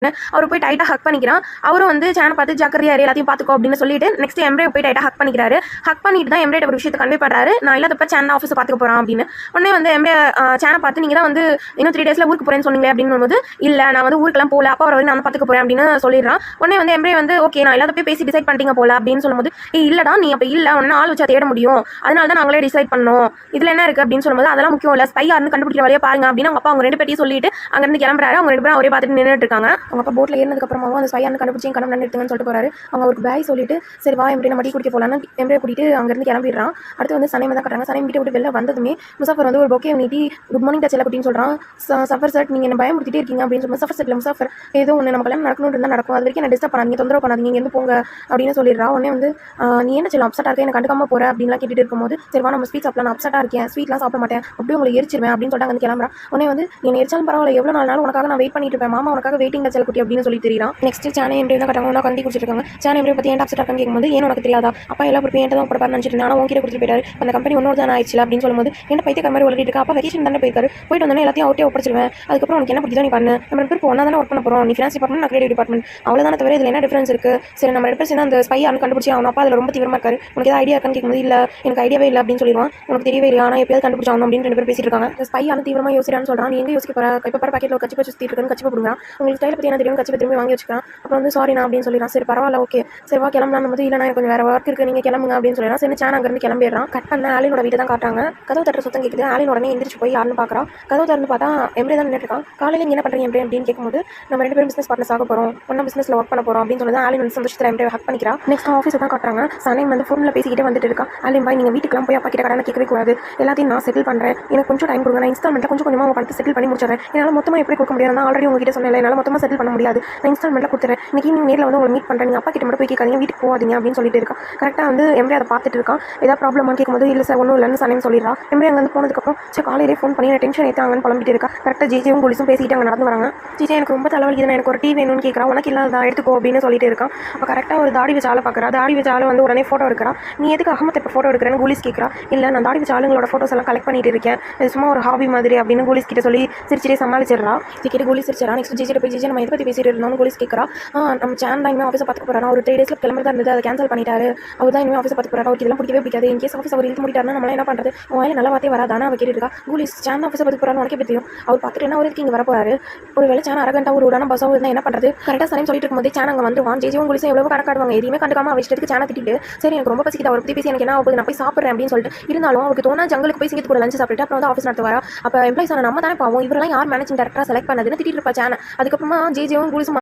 அவர் போய் டைட்டாக ஹக் பண்ணிக்கிறான். அவரும் வந்து சேனை பார்த்து ஜாக்கிரதையா எல்லாத்தையும் பார்த்துக்கோ அப்படின்னு சொல்லிட்டு நெக்ஸ்ட் எம்ரே போய் டைட்டாக ஹக் பண்ணிக்கிறாரு. ஹக் பண்ணிட்டு தான் எம்ரேட் ஒரு விஷயத்தை கன்வே பண்ணுறாரு. நான் இல்லாதப்ப சேனை ஆஃபீஸை பார்த்துக்க போகிறான் அப்படின்னு. உடனே வந்து எம்ரே சேனை பார்த்து நீங்கள் தான் வந்து இன்னும் 3 days ஊருக்கு போகிறேன்னு சொன்னீங்களே அப்படின்னு போது இல்லை நான் வந்து ஊருக்குலாம் போகல, அப்பா வர நான் பார்த்துக்க போகிறேன் அப்படின்னு சொல்லிடுறான். உடனே வந்து எம்ரே வந்து ஓகே நான் இல்லாத போய் பேசி டிசைட் பண்ணிட்டீங்க போல அப்படின்னு சொல்லும்போது இல்லடா நீ அப்போ இல்லை உடனே ஆள் வச்சா தேட முடியும், அதனால தான் நாங்களே டிசைட் பண்ணோம், இதில் என்ன இருக்குது அப்படின்னு சொல்லும்போது அதெல்லாம் முக்கியம் இல்லை, ஸ்பை யாருன்னு கண்டுபிடிக்கிற வழியாக பாருங்க அப்படின்னு அவங்க அப்பா அவங்க 2 பேரையும் சொல்லிட்டு அங்கேருந்து கிளம்புறாரு. அவங்க 2 பேரும் அவரே பார்த்துட்டு நின்றுட்டு இருக்காங்க. அவங்க அப்பா போட்டில் ஏறினதுக்கு அப்புறமாவும் அந்த ஸ்பை யாருன்னு கண்டுபிடிச்சி கணம் நிறுத்துங்கன்னு சொல்லிட்டு போறாரு. அவங்க அவருக்கு பாய் சொல்லிட்டு சரி வா எம்ரே நம்ம டீ குடிக்க போகலான்னு எம்ரே கூட்டிட்டு அங்கேருந்து கிளம்பிடுறான். அடுத்து வந்து சனைமை தான் கட்டுறாங்க. சனை வீட்டை விட்டு வெளில வந்ததுமே முசாஃபர் வந்து ஒரு பொக்கே நீட்டி குட் மார்னிங் டச் அப்படின்னு சொல்கிறான். சஃபர் சார் நீங்கள் என்ன பயமுறுத்திட்டே இருக்கீங்க அப்படின்னு சொல்லி முசாஃபர் செட்டில் முசாஃபர் ஏதோ ஒன்று நம்ம கல்யாணம் நடக்கணும்னு இருந்தால் நடக்கும், அது வரைக்கும் என்ன டிஸ்டர்ப் பண்ணாதீங்க, தொந்தரவு பண்ணாதீங்க, இங்கேருந்து போங்க அப்படின்னு சொல்லிடுறா. உடனே வந்து நீ என்ன சொல்ல அப்செட்டாக இருக்கேன், எனக்கு கண்டுக்காம போகிற அப்படின்லாம் கேட்டுட்டு இருக்கும்போது சரி வா நம்ம ஸ்வீட் சாப்பிடலாம், நான் அப்செட்டாக இருக்கேன், ஸ்வீட்லாம் சாப்பிட மாட்டேன், அப்படியே உங்களை எரிச்சிருவேன் அப்படின்னு சொல்லிட்டு அங்கே கிளம்புறா. உடனே வந்து நீ எரிச்சாலும் பரவாயில்ல, எவ்வளோ நாள் உனக்காக நான் வெயிட் பண்ணிட்டு இருப்பேன், மாமா உனக்காக வெயிட்டிங் டச்சல் குட்டி அப்படின்னு சொல்லி தெரியும். நெக்ஸ்ட் சேனை எம்ரே தான் கட்டாங்க, ஒன்றா கண்டி குடிச்சிருக்காங்க. சேனை எம்ரே பற்றி ஏன் அப்செட்டாக இருக்கான்னு கேட்கும்போது ஏன் உனக்கு தெரியாதா, அப்பா எல்லா பொறுப்பு ஏன் தான் போட நினச்சிட்டு ஆனால் உங்ககிட்ட கொடுத்துட்டு போயிட்டாரு, அந்த கம்பெனி ஒன்னொரு தான் ஆயிடுச்சு அப்படின்னு சொல்லும்போது என்ன பைத்திய மாதிரி ஒழிட்டு இருக்கா, அப்பா வெக்கேஷன் தானே போயிருக்காரு, போயிட்டு வந்தோன்னே எல்லாத்தையும் அவுட்டே ஒப்படைச்சிருவேன், அதுக்கப்புறம் உனக்கு என்ன பிடிச்சோ நீ பண்ணு, நம்ம 2 பேரும் ஒன்றா தானே ஒர்க் பண்ண போகிறோம், நீ ஃபினான்ஸ் டிபார்ட்மெண்ட் நான் கிரியேட்டிவ் டிபார்ட்மெண்ட், அவ்வளோதானே தவிர இதில் என்ன டிஃபரன்ஸ் இருக்குது, சரி நம்ம 2 பேரும் சேர்ந்து அந்த ஸ்பை யாருன்னு கண்டுபிடிச்சி அவன் அப்பா அதில் ரொம்ப தீவிரமாக இருக்காரு, உனக்கு ஏதாவது ஐடியா இருக்கான்னு கேட்கும்போது இல்லை எனக்கு ஐடியாவே இல்லை அப்படின்னு சொல்லிடுவான். உனக்கு தெரியவே இல்லை ஆனால் எப்பயாவது கண்டுபிடிச்சாங்க அப்படின்னு 2 பேர் பேசிட்டு இருக்காங்க. ஸ்பை யாரும் தீவிரமாக யோசிக்கிறான்னு சொல்கிறான். நீ எங்கே யோசிக்க போகிற, இப்போ பாரு பாக்கெட்டில் கட்சி சுற்றி இருக்குன்னு கட்சி கொடுக்குறான். உங்களுக்கு ஸ்டைலை பற்றி என்ன தெரியும், கட்சி திரும்பி வாங்கி வச்சுக்கலாம். அப்புறம் வந்து சாரி நான் அப்படின்னு சொல்லிடுறான். சரி பரவாயில்ல ஓகே சரி வா கிளம்பலாம் போது இல்லை நான் கொஞ்சம் வேறு ஒர்க் இருக்குது நீங்கள் கிளம்புங்க அப்படின்னு சொல்லிடுறான். சரி சேனல் அங்கேருந்து கிளம்பிடுறான். கட் பண்ண ஆலினோட வீட்டை தான் காட்டுறாங்க. கதவு தட்டுற சுத்தம் கேட்குது. ஆலின் உடனே எந்திரிச்சு போய் யாருன்னு பார்க்குறான். கதவு திறந்து பார்த்தா எம்ரே தான் நின்றுட்டு இருக்கான். காலையில் இங்கே என்ன பண்ணுறீங்க எம்ரே அப்படின்னு கேட்கும்போது நம்ம 2 பேரும் பிஸ்னஸ் பார்ட்னர்ஸ் ஆக போகிறோம், ஒன்றா பிஸ்னஸில் ஒர்க் பண்ண போகிறோம் அப்படின்னு சொல்லி ஆலின் வந்து சந்தோஷத்தில் எம்ரே ஹக் பண்ணிக்கிறா. நெக்ஸ்ட் ஆஃபீஸை தான் காட்டுறாங்க. சனை வந்து ஃபோனில் பேசிக்கிட்டே வந்துட்டு இருக்கா. ஆலின் பாய் நீங்கள் வீட்டுக்குலாம் போய் அப்பா கிட்ட கடனை கேட்கவே கூடாது, எல்லாத்தையும் நான் செட்டில் பண்ணுறேன், எனக்கு கொஞ்சம் டைம் கொடுங்க, நான் இன்ஸ்டால்மெண்ட்டில் கொஞ்சம் கொஞ்சமாக பணத்தை செட்டில் பண்ணி முடிச்சிடறேன், என்னால் மொத்தமாக எப்படி கொடுக்க முடியாது, நான் ஆல்ரெடி உங்ககிட்ட சொன்னேன் என்னால் மொத்தமாக செட்டில் பண்ண முடியாது, நான் இன்ஸ்டால்மெண்ட்டில் கொடுத்துறேன், இன்னைக்கு நீங்கள் நேரில் வந்து உங்களை மீட் பண்ணுறேன், நீங்கள் அப்பா கிட்ட மட்டும் போய் கேட்காதீங்க, வீட்டுக்கு போகாதீங்க அப்படின்னு சொல்லிட்டு இருக்கா. கரெக்டாக வந்து எம்ரே அதை பார்த்துட்டு இருக்கான். ஏதாவது ப்ராப்ளமாக கேட்கும்போது இல்லை சார் ஒன்றும் இல்லைன்னு சனைன்னு சொல்லிடுறா. எம்ரே அங்கே வந்து போனதுக்கப்புறம் சரி காலையிலே ஃபோன் பண்ணி டென்ஷன் ஏற்றாங்கன்னு புலம்பிட்டு இருக்கா. கரெக்டாக ஜிஜேவும் போலீஸும் பேசிட்டு அங்கே நடந்து வராங்க. ஜிஜே எனக்கு ரொம்ப தலைவலிக்குது, எனக்கு ஒரு டீ வேணும்னு கேட்குறா. உனக்கு இல்லாத எடுத்துக்கோ அப்படின்னு சொல்லிட்டு இருக்கான். அப்போ கரெக்டாக ஒரு தாடி வச்ச ஆளை பார்க்குறா. தாடி வச்ச ஆளை வந்து உடனே ஃபோட்டோ எடுக்கிறா. நீ எதுக்கு அகமத் இப்போ ஃபோட்டோ எடுக்கிறேன்னு போலீஸ் கேட்குறா. இல்லை நான் தாடி வச்ச ஆளுங்களோட ஃபோட்டோஸ் எல்லாம் கலெக்ட் பண்ணிட்டு இருக்கேன், இது சும்மா ஒரு ஹாபி மாதிரி அப்படின்னு போலீஸ் கிட்ட சொல்லி சிரிச்சிட்டே சமாளிச்சிடறா. கிட்ட போலீஸ் சிரிச்சிடறா. நெக்ஸ்ட் ஜிஜிட்ட போய் ஜிஜி நம்ம எதை பற்றி பேசிட்டு இருந்தோம்னு போலீஸ் கேட்குறா. நம்ம சேன் தான் இனிமேல் ஆஃபீஸை பார்த்துக்க போகிறாரு, ஒரு 3 days கிளம்பி தான் இருந்தது, அதை கேன்சல் பண்ணிட்டாரு, அவர் தான் இனிமேல் ஆஃபீஸை பார்த்துக்க போகிறாரு, அவருக்கு இதெல்லாம் பிடிக்கவே பிடிக்காது, இன்கேஸ் ஆஃபீஸ் அவர் இழுத்து முடிட்டாருன்னா நம்மளாம் என்ன பண்ணுறது, அவன் நல்ல வார்த்தையே வராதானே அவ கேட்டு இருக்கா. போலீஸ் சேன் ஆஃபீஸை பார்த்துக்க போகிறான்னு உனக்கே தெரியும், அவர் பார்த்துட்டுனா அவருக்கு இங்கே வர போறாரு, ஒரு வேலை சேன் அரகண்டா ஒரு உடான பஸ்ஸாக இருந்தால் என்ன பண்ணுறது. கரெக்டாக சரி சொல்லிட்டு இருக்கும்போது சேன் அங்கே வந்துவான். ஜிஜிவும் போலீஸும் எவ்வளோ கணக்காடுவாங்க, எதுவுமே கண்டுக்காம அவ இஷ்டத்துக்கு சேனை திட்டிட்டு சரி எனக்கு ரொம்ப பசிக்கிட்டு அவரை பற்றி பேசி எனக்கு என்ன ஆகுது நான் போய் சாப்பிட்றேன் அப்படின்னு சொல்லிட்டு இருந்தாலும் அவருக்கு தோணா ஜங்களுக்கு போய் சிங்கத்து கூட லஞ்ச் சாப்பிட்டு அப்புறம் வந்து ஆஃபீஸ் நடத்த வரா. அப்போ எம்ப்ளாயிஸ் நம்ம தானே பாவம், இவரெல்லாம் யார் மேனேஜிங் டேரக்டராக செலக்ட் பண்ணதுன்னு திட்டிட்டு இருப்பா சேனை. அதுக்கப்புறமா ஜிஜிவும் போலீஸும்